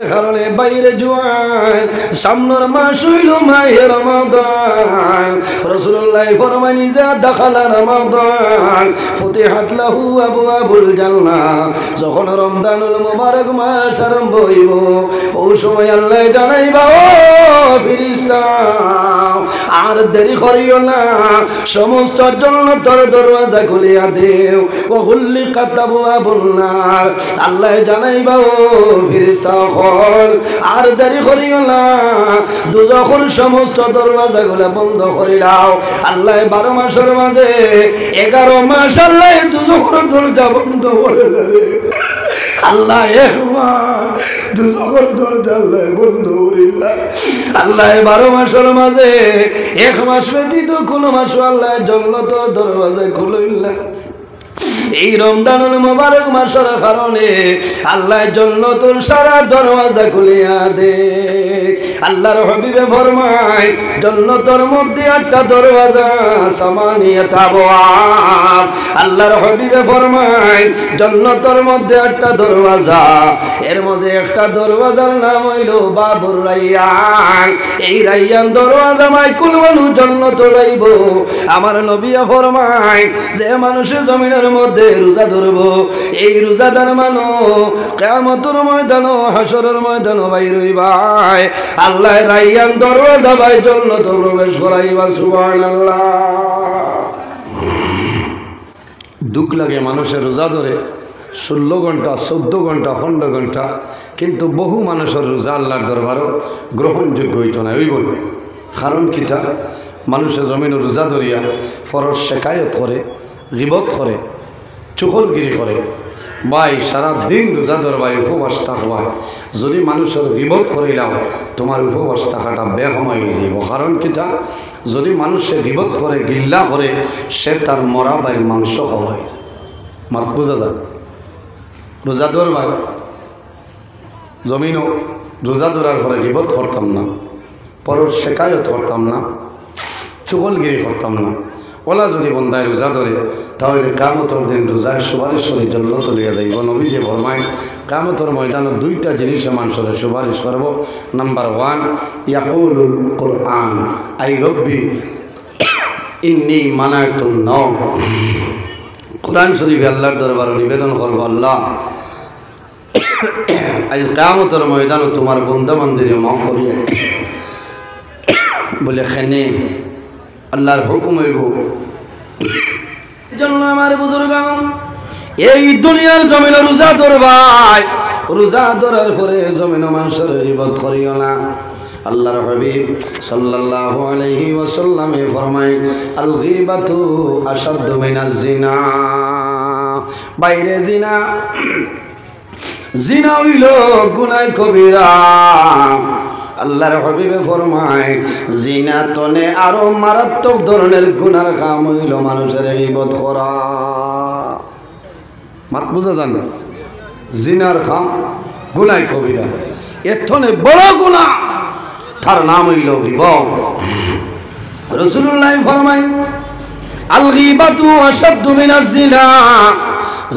কারণে বাইরে জোয়ান সামনের মাস হইল মাহে রমাদান। রাসূলুল্লাহ ফরমানি যা দাখালা রমাদান ফুতিহাত লাহু আবওয়াবুল জান্নাহ। যখন রমজানুল মুবারক মাস আরম্ভ হইব ওই সময় আল্লাহ জানাইবা ও ফেরেশতা আর দেরি করিও না, সমস্ত জান্নাতের দরওয়াজা খুলিয়া দেও। ও গুল্লিকাত আবওয়াবুন নার, আল্লাহ জানাইবা ও ফেরেশতা আর দেরি করিও না, দুজখের সমস্ত দরওয়াজাগুলো বন্ধ করে দাও। আল্লাহ 12 মাসের মাঝে 11 মাস আল্লাহ দুজখের দরজা বন্ধ করে দেবে। আল্লাহ 1 মাস দুজখের দরজা আল্লাহ বন্ধ করিলা। আল্লাহ 12 মাসের মাঝে 1 মাস ব্যতীত কোনো মাস আল্লাহ জান্নাতের দরওয়াজা খুলিলা। এই রমজানুল মুবারক মাসের কারণে আল্লাহ জান্নাতের সারা দরওয়াজা খুলিয়া দে। আল্লাহর হাবিবে ফরমায় জান্নাতের মধ্যে 8টা দরওয়াজা, সামানিয়াত আবওয়াব। আল্লাহর হাবিবে ফরমায় জান্নাতের মধ্যে 8টা দরওয়াজা, এর মধ্যে একটা দরওয়াজার নাম হইল বাবুর রায়্যান। এই রায়্যান দরওয়াজা মাইকুল মানুষ জান্নাতে যাইব। আমার নবী ফরমায় যে মানুষের জমিনের মধ্যে রোজা ধরব, এই রোজাদার মানুষ কিয়ামতের ময়দানে হাসরের ময়দানে বাইর হইবাই। আল্লাহ রায়্যান দরওয়াজা বাই জান্নাতে প্রবেশ করাইবা। সুবহানাল্লাহ। দুঃখ লাগে মানুষের রোজা ধরে 16 ঘন্টা 14 ঘন্টা 15 ঘন্টা, কিন্তু বহু মানুষের রোজা আল্লাহর দরবারও গ্রহণযোগ্য হইত না। ওই বলবে কারণ কিতা, মানুষের জমিনে রোজা ধরিয়া ফরজ শেকায়ত করে, গিবত করে, চুগলগিরি করে। ভাই সারা দিন রোজা ধর ভাই উপবাস থাকবা, যদি মানুষের গিবত করিলাও তোমার উপবাস থাকাটা বেসময় হয়ে যাব। কারণ কিতা, যদি মানুষে গিবত করে গিল্লা করে সে তার মরা ভাই মাংস খাওয়া হয়ে যায়। মাত বোঝা যায়। রোজা ধর ভাই জমিনও রোজা ধরার পরে গিবত করতাম না, পরর শেকায়ত করতাম না, চুগলগিরি করতাম না। ওলা যদি বন্দায় রোজা ধরে তাহলে কিয়ামতের দিন রোজার সুপারিশ করে জান্নাতে লইয়া যাইব। নবী যে ফরমায় কিয়ামতের ময়দানে 2টা জিনিসে মানুষের সুপারিশ করব। নাম্বার 1 ইয়াকুলুল কুরআন আই রব্বি ইন্নী মানাতুন নাওম। কোরআন শরীফে আল্লাহর দরবারে নিবেদন করব, আল্লাহ আজ কিয়ামতের ময়দানে তোমার বান্দা বান্দীরে মাফ করিয়া বলে খেনে আল্লাহর হুকুম হইব। জন্য আমার বুজুর্গ এই দুনিয়ার জমিনে রোজা ধরবাই, রোজা ধরার পরে জমিনে মানুষের গীবত করিও না। আল্লাহর হাবিব সাল্লাল্লাহু আলাইহি ওয়াসাল্লামে ফরমায় আল গীবাতু আশাদ্দু মিনাজ জিনা। বাইরে জিনা, জিনা হইল গুনাহ কবিরা। আল্লাহর হাবিবে ফরমায় জিনা তনে আরো মারাত্মক ধরনের গুনার কাম হইল মানুষের গীবত করা। মাত বুঝা যান, জিনার কাম গুনাহ কবিরা, এর তনে বড় গুনাহ, তার নাম হইল গীবত। রাসূলুল্লাহ ফরমায় আল গীবাতু আশাদ্দু মিনাজ জিনা।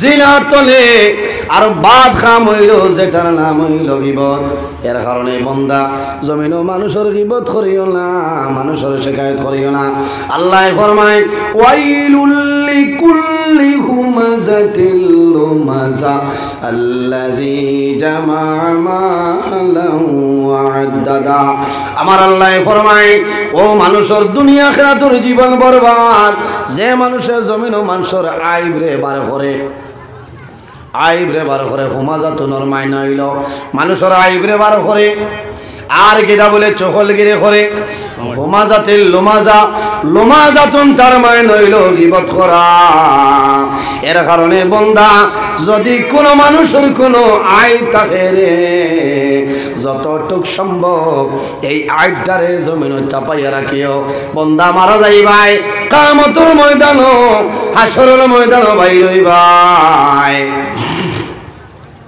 জিনা তলে আর বাদ খাম হইল যেটার নাম হইল গীবত। এর কারণে বন্দা জমিনও মানুষের গীবত করিও না, মানুষের শিকায়ত করিও না। আল্লাহ ফরমায় ওয়াইলুল লিকুল্লি হুমাযাতিল লুমাযা আল্লাযী জামা মালান ওয়া আদ্দাদা। আমার আল্লাহ ফরমায় ও মানুষের দুনিয়া আখিরাতের জীবন বরবাদ, যে মানুষের জমিনও মানুষের আইবরে বার করে, আইবরে বার করে হুমাজাতুনের মাইনা হইল মানুষের আইবরে বার করে, আর কিটা বলে চহলগিরি করে। হুমাজাতিল লুমাজা, লুমাজাতুন তার মাইনা হইল গীবত করা। এর কারণে বন্দা যদি কোনো মানুষের কোনো আইব থাকে রে, যতটুক সম্ভব এই আইবটারে জমিনে চাপাইয়া রাখিও। বন্দা মারা যাইবাই, কিয়ামতের ময়দান, হাসরের ময়দান বাইর হইবাই।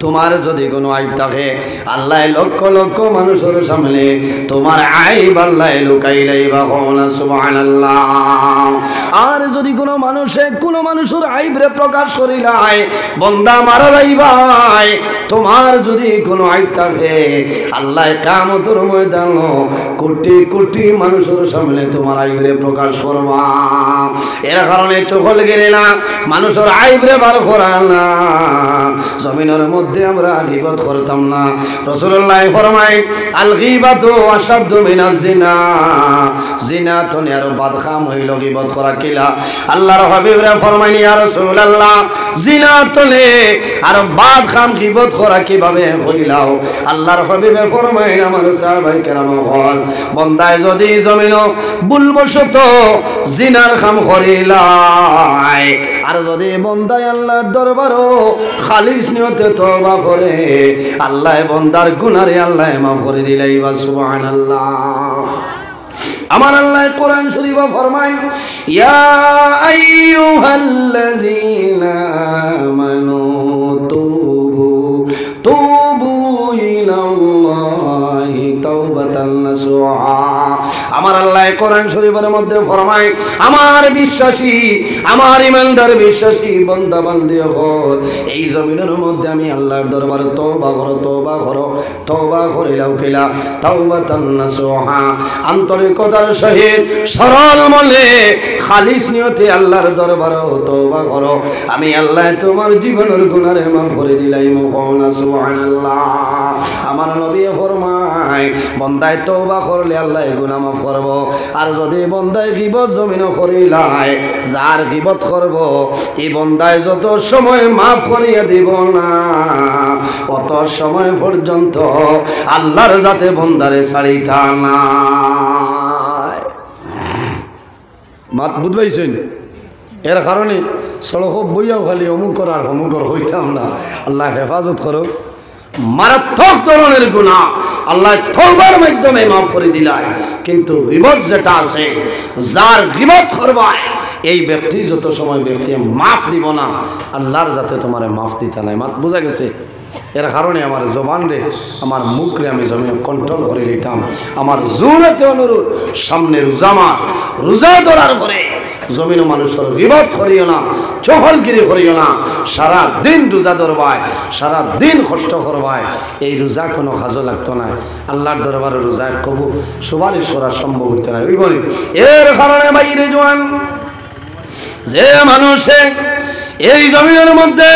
তোমার যদি কোনো আইব থাকে আল্লাহ লক্ষ লক্ষ মানুষের সামনে তোমার আইব আল্লাহ লুকাইলাই বা কওনা সুবহানাল্লাহ। আর যদি কোনো মানুষের আইবরে প্রকাশ করিলাই বান্দা মারা যাইবাই, তোমার যদি কোনো আইব থাকে আল্লাহ কিয়ামতের ময়দান কোটি কোটি মানুষের সামনে তোমার আইবরে প্রকাশ করবা। এর কারণে চোখল গেলে না মানুষের আইবরে বার করা না। জমিনের মধ্যে আমরা গীবত করতাম না। রাসূলুল্লাহ ফরমায় আল গীবাতু আশাদ্দু মিনাজ জিনা, জিনা তো আর বাদখাম হইল গীবত করা কিলা। আল্লাহর হাবিবরা ফরমায় ইয়া রাসূলুল্লাহ জিনা তোলে আর বাদখাম গীবত করা কিভাবে হইলাও? আল্লাহর হাবিবে ফরমায় আমার সাহাবায়ে কেরাম বল বান্দায় যদি জমিন ভুলবশত জিনার কাম করিলাই আর যদি বান্দায় আল্লাহর দরবারও খালিস নিয়তে তওবা করে আল্লাহ বান্দার গুনারে আল্লাহ মাফ করে দিলাই বা সুবহানাল্লাহ। আমার আল্লাহ কোরআন শরীফে ফরমায় ইয়া আইয়ুহাল্লাযীনা আমানু তুবু ইলাল্লাহি তাওবাতান নাসুহা। আমার আল্লাহ কোরআন শরীফের মধ্যে ফরমায় আমার বিশ্বাসী, আমার ইমানদার বিশ্বাসী বান্দা বান্দিগণ এই জমিনের মধ্যে আমি আল্লাহর দরবারে তওবা করো, তওবা করো, তওবা করিলাও কিলা তাওবাতান নাসুহা, আন্তরিকতার সহিত সরল মনে খালিস নিয়তে আল্লাহর দরবারে তওবা করো, আমি আল্লাহ তোমার জীবনের গুনাহে মাফ করে দিলাই মুকওনা সুবহানাল্লাহ। আমার নবী ফরমায় বান্দায় তওবা করলে আল্লাহ গুনাহ মাফ করব। আর যদি বান্দায় গীবত জমিন করিলাই যার গীবত করব এই বান্দায় যত সময় মাফ করিয়া দিব না অত সময় পর্যন্ত আল্লাহর যাতে বান্দারে ছাড়িতা না। মাত বুঝবাইছেন? এর কারণে সড়ক বইয়াও খালি অমুক করার অমুকর হইতাম না। আল্লাহ হেফাজত করো। মারাত্মক ধরনের গুনাহ আল্লাহ তওবার মাধ্যমে মাফ করে দিলায়, কিন্তু গীবত যেটা আছে যার গীবত করবায় এই ব্যক্তি যত সময় ব্যক্তি মাফ দিব না আল্লাহর যাতে তোমার মাফ দিতে নাই। মাত বোঝা গেছে? এর কারণে আমার জবান রে আমার মুখরে আমি জমিনে কন্ট্রোল করে নিতাম। আমার জোরেতে অনুরোধ সামনে রোজা ধরার পরে জমিন মানুষের গীবত করিও না, চহলগিরি করিও না। সারা দিন রোজা ধরবায়, সারা দিন কষ্ট করবায়, এই রোজা কোনো কাজও লাগতো না। আল্লাহর দরবারে রোজা কবু সুপারিশ করা সম্ভব হইতো না। এর কারণে বাইরে জোয়ান যে মানুষে এই জমিনের মধ্যে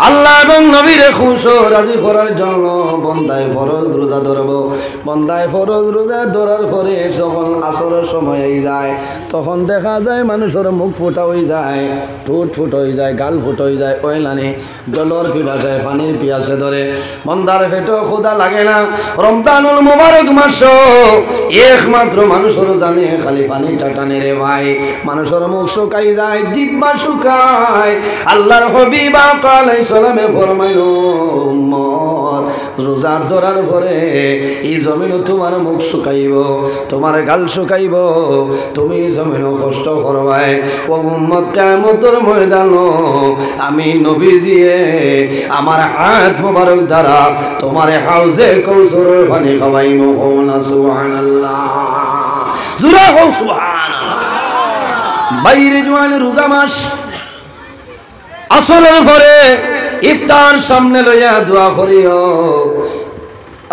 আল্লাহ এবং নবীর খুশ রাজি করার জন্য বন্দায় ফরজ রোজা ধরব। বন্দায় ফরজ রোজা ধরার পরে যখন আসরের সময় হয়ে যায় তখন দেখা যায় মানুষের মুখ ফুটা হয়ে যায়, ঠোঁট ফুট হয়ে যায়, গাল ফুট হয়ে যায়, ওই নানি জলর পিপাসায় পানির পিয়াসে ধরে বন্দার পেটও ক্ষুধা লাগে না। রমজানুল মুবারক মাস একমাত্র মানুষের জানে খালি পানি টাটানে রে ভাই, মানুষের মুখ শুকাই যায়, জিহ্বা শুকায়। আল্লাহর হাবিব আলাইহিস সালামে ফরমাইলো উম্মত রোজা ধরার পরে এই জমিন তোমার মুখ শুকাইব, তোমার গাল শুকাইব, তুমি জমিন কষ্ট করবাই। ও উম্মত কিয়ামতের ময়দান আমি নবীজিয়ে আমার হাত মোবারক দ্বারা তোমার হাউজে কৌসরের পানি খাওয়াইমু। না সুবহানাল্লাহ, জোরে হোক সুবহানাল্লাহ। বাইরে জওয়ান রোজা মাস আসরের পরে ইফতার সামনে লইয়া দোয়া করিও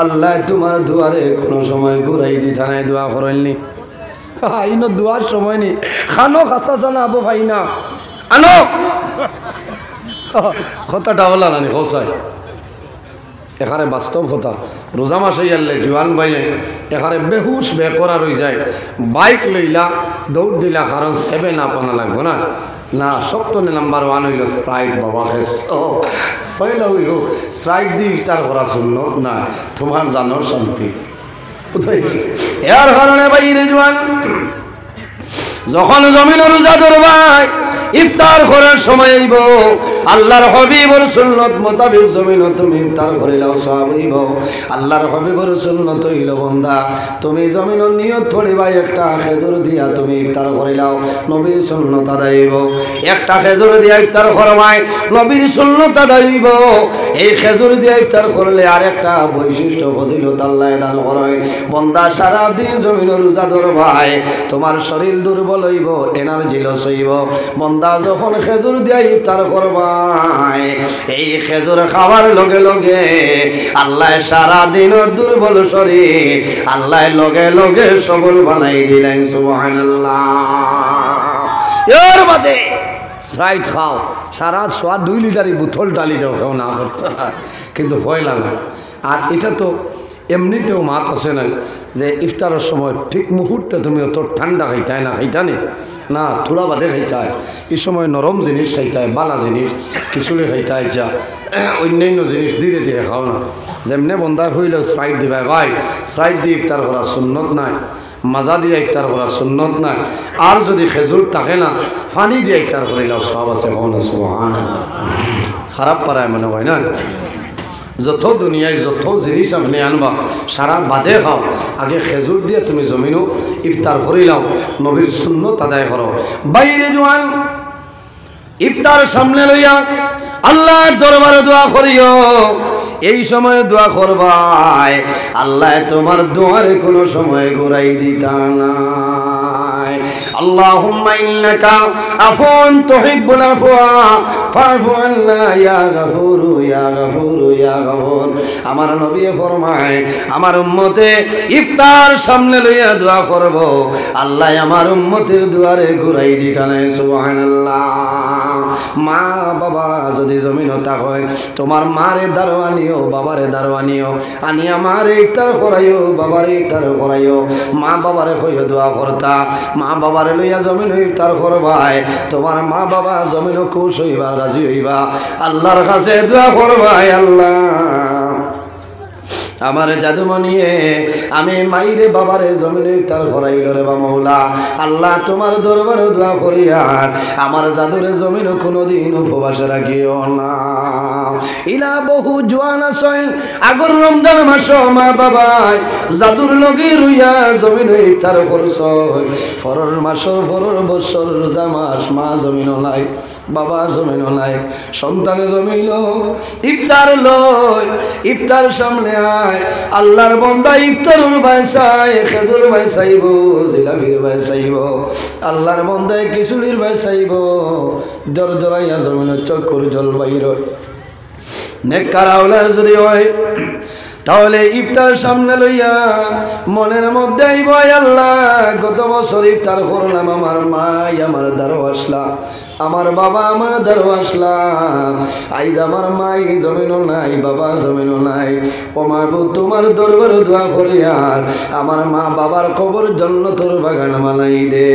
আল্লাহ তোমার দুয়ারে কোনো সময় ঘুরাই দিতা নাই। দোয়া করেননি আইনো দোয়ার সময় নি খানো খাসা জানা আবু ভাই না আনো কথাটা বলা নানি হোসাই এখানে বাস্তব কথা। রোজা মাসে আনলে জোয়ান ভাইয়ে এখানে বেহুশ বেকরা রয়ে যায়, বাইক লইলা দৌড় দিলা কারণ 7 আপ আনা লাগবো না। না শক্ত নাম্বার 1 হইল স্প্রাইট। বাবা পয়লা হইল স্প্রাইট দিয়ে ইফতার করা শূন্য না, তোমার জানো শান্তি। এর কারণে বাইরে জোয়ান যখন জমিন রোজা ধরবাই ইফতার করার সময় আইব আল্লাহর হাবিবের সুন্নাত মোতাবেক জমিন তুমি ইফতার করিলাও সওয়াব হইব আল্লাহর হাবিবের সুন্নাত হইল বান্দা তুমি জমিন নিয়ত করিবা একটা খেজুর দিয়া তুমি ইফতার করিলাও নবীর সুন্নাত আদায় হইব একটা খেজুর দিয়া ইফতার করবাই নবীর সুন্নাত আদায় হইব এই খেজুর দিয়া ইফতার করলে আরেকটা বৈশিষ্ট্য ফজিলত আল্লাহ দান করে বান্দা সারা দিন জমিন রোজা ধরবাই তোমার শরীর দুর্বল হইব এনার্জি লস হইব বান্দা যখন খেজুর দিয়া ইফতার করবাই এই খেজুর খাওয়ার লগে লগে আল্লাহ সারা দিনের দুর্বল শরীর আল্লাহ লগে লগে সবল বানাই দিলেন সুবহানাল্লাহ এর বাদে স্প্রাইট খাও সারা সোয়া 2 লিটারই বোতল ডালি দাও খাও না করতে কিন্তু ভয় লাগে আর এটা তো এমনিতেও মাত আছে না যে ইফতারের সময় ঠিক মুহূর্তে তুমি অত ঠান্ডা খাইতায় না খাইতানি না থোড়া বাদে খাইতায় এই সময় নরম জিনিস খাইতায় বালা জিনিস খিচুড়ি খাইতায় যা অন্যান্য জিনিস ধীরে ধীরে খাও না যেমনে বন্দার হইলেও স্প্রাইট দিবাই ভাই স্প্রাইট দিয়ে ইফতার করা সুন্নত নাই মাজা দিয়ে ইফতার করা সুন্নত নাই আর যদি খেজুর থাকে না পানি দিয়ে ইফতার করিলেও সব আছে সুবহানাল্লাহ খারাপ পারায় মনে হয় না যত দুনিয়ায় যত জিনিস আপনি আনবা সারা বাদে খাও আগে খেজুর দিয়ে তুমি জমিনও ইফতার করিলাও নবীর সুন্নাত আদায় করো বাইরে জোয়ান ইফতার সামনে লইয়া আল্লাহর দরবারে দোয়া করিও এই সময় দোয়া করবাই আল্লাহ তোমার দোয়ারে কোনো সময় ঘুরাই দিতা না اللهم إنك عفو تحب العفو فاعف عنا يا غفور يا غفور يا غفور আমার নবী ফরমায় আমার উম্মতে ইফতার সামনে লইয়া দোয়া করব আল্লাহ আমার উম্মতের দুয়ারে ঘুরাই দিতা না সুবহানাল্লাহ মা বাবা যদি জমিনতা হয় তোমার মারে দারওয়ানিও বাবারে দারওয়ানিও আনি আমার ইফতার করাইও বাবারে ইফতার করাইও মা বাবারে কইও দোয়া করতা মা বাবারে লইয়া জমিন ইফতার করবাই তোমার মা বাবা জমিন খুশ হইবা রাজি হইবা আল্লাহর কাছে দোয়া করবাই আল্লাহ আমার জাদুমনিয়ে আমি মাইরে বাবারে জমিনে ইফতার করাইল রে বা মওলা আল্লাহ তোমার দরবারে দোয়া করি আর আমার জাদুরে জমিনে কোনোদিন উপবাসে রাখিও না ইলা বহু জোয়ান আছে আগর রমজান মাস মা বাবাই জাদুর লগে রুইয়া জমিনে ইফতার করছ ফরর মাস ফরর বছর রোজা মাস মা জমিন নাই বাবা জমিন নাই সন্তানে জমিল ইফতার লয় ইফতার সামনে আয় আল্লাহর বান্দা ইফতারুর বাইসাই খেজুর বাইসাইব জিলাপির বাইসাইব আল্লাহর বান্দা খিচুড়ির বাইসাইব জর জরাইয়া জমিন চক্কর জল বাইর নেককার আওলাদ যদি হয় তাহলে ইফতার সামনে লইয়া মনের মধ্যে আইব আল্লাহ গত বছর ইফতার করলাম আমার মা আমার দ্বারও আসলা আমার বাবা আমার দ্বারও আসলা আইজ আমার মাই জমিনও নাই বাবা জমিনও নাই ও মাহবুব তোমার দরবারে দোয়া করি আর আমার মা বাবার কবর জান্নাতের বাগান বানাই দে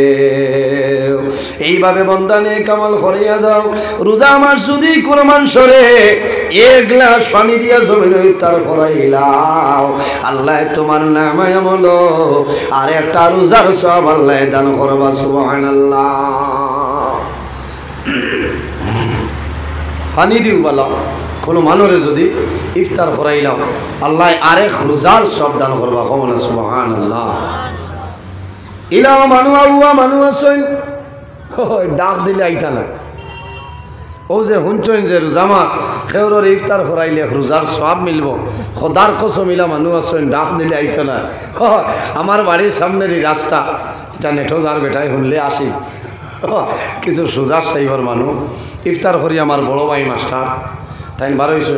এইভাবে বন্দানে কামাল করিয়া যাও রোজা মাস যদি কোনো মানুষরে এক গ্লাস পানি দিয়া জমিন ইফতার করাইলাও আল্লাহ তোমার নামে আমল আর একটা রোজার সব আল্লাহ দান করবা সুবহানাল্লাহ পানি দিও বলো কোনো মানুষরে যদি ইফতার করাইলাও আল্লাহ আরেক রোজার সব দান করবা কমনা সুবহানাল্লাহ ইলা মানু আউয়া মানু আসেন ডাক দিলে আইতা না ও যে শুনছেন যে রোজামা খেউরের ইফতার করাইলে রোজার সব মিলব খোদার কসম মিলা মানুষ আছেন ডাক দিলে আইতো না আমার বাড়ির সামনের এই রাস্তা এটা নেঠো যার বেটায় শুনলে আসি কিছু সোজার সাইবার মানুষ ইফতার করি আমার বড় ভাই মাস্টার তাই বার হয়েছে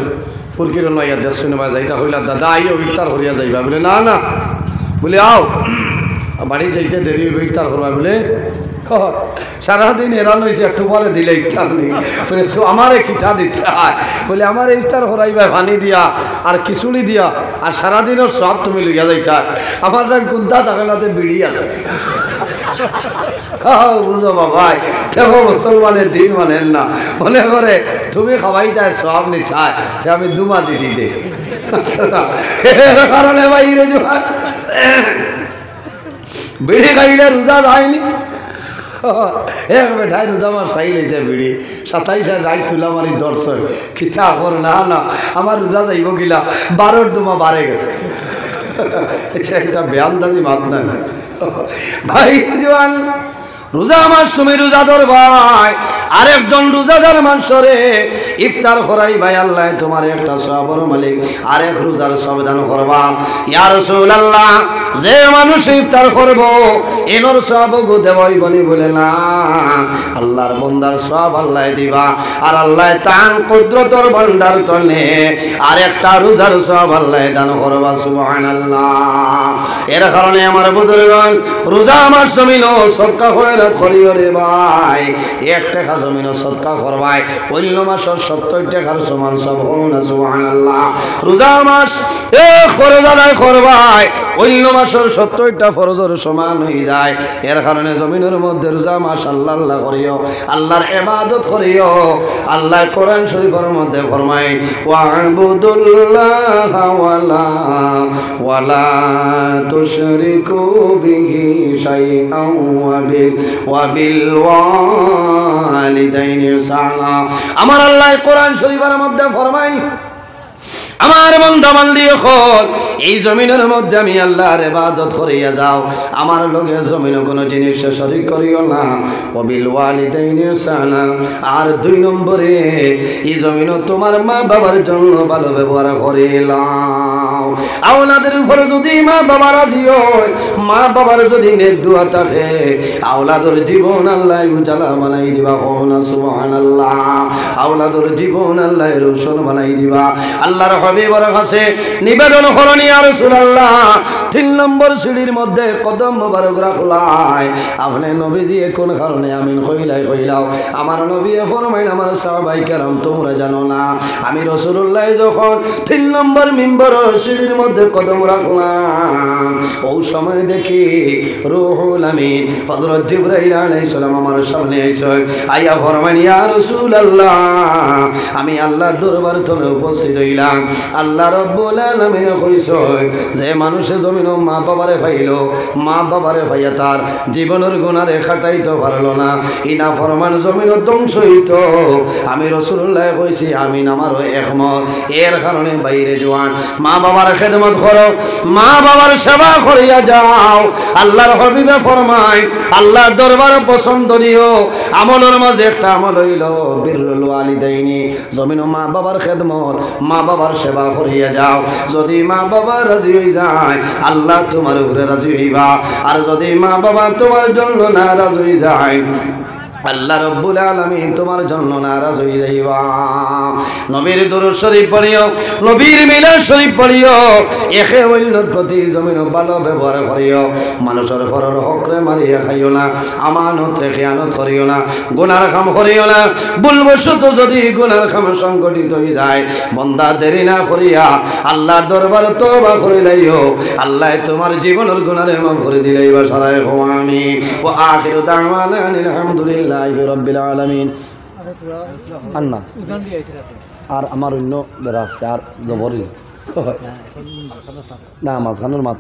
ফুরকির নয়া দেড়শো নেবা যাইটা হইলা দাদা আইও ইফতার করিয়া যাইবা বলে না না বলে আও বাড়ি যাইতে দেরি ইফতার করবা বলে সারাদিন এরান হয়েছে একটু পরে দিলে ইফতার নেই বলে তো আমারে খিতা দিতে হয় বলে আমার ইফতার করাইবা পানি দিয়া আর খিচুড়ি দিয়া আর সারাদিনের সব তুমি লইয়া যাইতা আমার গুন্দা তাকালাতে বিড়ি আছে বুঝো বাবাই দেখো মুসলমানের দিন মানেন না মনে করে তুমি খাওয়াই যায় সব নিচায় সে আমি দুমা দিদি দে কারণে বাইরে বিড়ি খাইলে রোজা যায়নি এক বেঠাই রোজা মাস খাই লেছে বিড়ি 27 রাত তুলা মারি দর্শক খিচা কর না না আমার রোজা যাইব গিলা 12 ডুমা বাড়ে গেছে এটা একটা বেয়ান্দাজি মাত না ভাই জওয়ান রোজা মাস তুমি রোজা ধরবাই আরেকজন রোজাদার মানুষরে ইফতার করাই ভাই আল্লাহ তোমার একটা সবর মালিক আরেক রোজার সবদান করবা ইয়া রাসূলুল্লাহ যে মানুষ ইফতার করব এনর সব গো দেবই বনি বলে না আল্লাহর বান্দার সব আল্লাহ দিবা আর আল্লাহ তান কুদরতর ভান্ডার তনে আরেকটা রোজার সব আল্লাহ দান করবা সুবহানাল্লাহ এর কারণে আমার বুজুর্গগণ রোজা মাস জমিন সদকা করে করিও রে ভাই 1 টাকা জমিন সদকা করবাই অন্য মাসের 70 টাকার সমান সব হলো না সুবহানাল্লাহ রোজা মাস ফরজ আদায় করবাই অন্য মাসের 70টা ফরজের সমান হয়ে যায় এর কারণে জমিনের মধ্যে রোজা মাস আল্লাহ আল্লাহ করিও আল্লাহর ইবাদত করিও আল্লাহ কোরআন শরীফের মধ্যে ফরমায় ওয়া'বুদুল্লাহ ওয়ালা তুশরিকু বিহি শাইআন ওয়া বিল ওয়ালিদাইনি ইহসানা আমার আল্লাহ কোরআন শরীফের মধ্যে ফরমায় আমার বান্দা বান্দি হল এই জমিনের মধ্যে আমি আল্লাহর ইবাদত করিয়া যাও আমার লগে জমিনে কোনো জিনিস শরীক করিও না ওয়াবিল ওয়ালিদাইনি ইহসানা আর 2 নম্বরে এই জমিনে তোমার মা বাবার জন্য ভালো ব্যবহার করিলাও আওলাদের উপর যদি মা বাবা রাজি হয় মা বাবার যদি নেক দোয়া থাকে আওলাদের জীবন আল্লাহ উজালা বানাই দিবা কোনা সুবহানাল্লাহ আওলাদের জীবন আল্লাহ রোশন বানাই দিবা আল্লাহর হাবিবের কাছে নিবেদন করনি ইয়া রাসূলুল্লাহ 3 নম্বর সিঁড়ির মধ্যে কদম মোবারক রাখলাই আপনি নবীজি কোন কারণে আমিন কইলাও আমার নবী ফরমাইন আমার সাহাবাই কেরাম তোমরা জানো না আমি রাসূলুল্লাহ যখন 3 নম্বর মিম্বর সিঁড়ির মধ্যে কদম রাখলাম ওই সময় দেখি রূহুল আমিন হযরত জিবরাইল আলাইহিস সালাম আমার সামনে এসে আয়া ফরমাইন ইয়া রাসূলুল্লাহ আমি আল্লাহর দরবার তলে উপস্থিত হইলাম আল্লাহ রাব্বুল আলামিন কইছে যে মানুষে জমিন মা বাবারে পাইলো মা বাবারে পাইয়া তার জীবনের গুনারে খাটাইতে পারলো না ইনা ফরমান জমিন ধ্বংস হইতো আমি রাসূলুল্লাহ কইছি আমিন আমারও একমত এর কারণে বাইরে জওয়ান মা বাবার খেদমত করো মা বাবার সেবা করিয়া যাও আল্লাহর হাবিবে ফরমায় আল্লাহ দরবারে পছন্দনীয় আমলের মাঝে একটা আমল হইল বিররুল ওয়ালিদাইনি জমিন মা বাবার খেদমত মা বাবার সেবা করিয়া যাও যদি মা বাবা রাজি হয়ে যায় আল্লাহ তোমার উপরে রাজি হইবা আর যদি মা বাবা তোমার জন্য নারাজ হয়ে যায় আল্লাহ রাব্বুল আলামিন তোমার জন্য নারাজ হয়ে যাইবা নবীর দরুদ শরীফ পড়িও নবীর মিলাদ শরীফ পড়িও একে অন্যর প্রতি জমিন ভালো ব্যবহার করিও মানুষের পরের হকরে মারিয়া খাইও না আমানত রে খেয়ানত করিও না গুনার কাম করিও না ভুলবশত যদি গুনার কাম সংগঠিত হয়ে যায় বান্দা দেরি না করিয়া আল্লাহর দরবারে তওবা করিলাইও আল্লাহ তোমার জীবনের গুনারে মাফ করে দিলাইবা সারায় আমিন ওয়া আখিরু দাওয়ানা আলহামদুলিল্লাহ রব্বিল আলামিন আন্না আর আমার অন্য বেড়া আছে আর জবর না মাঝখানের মাত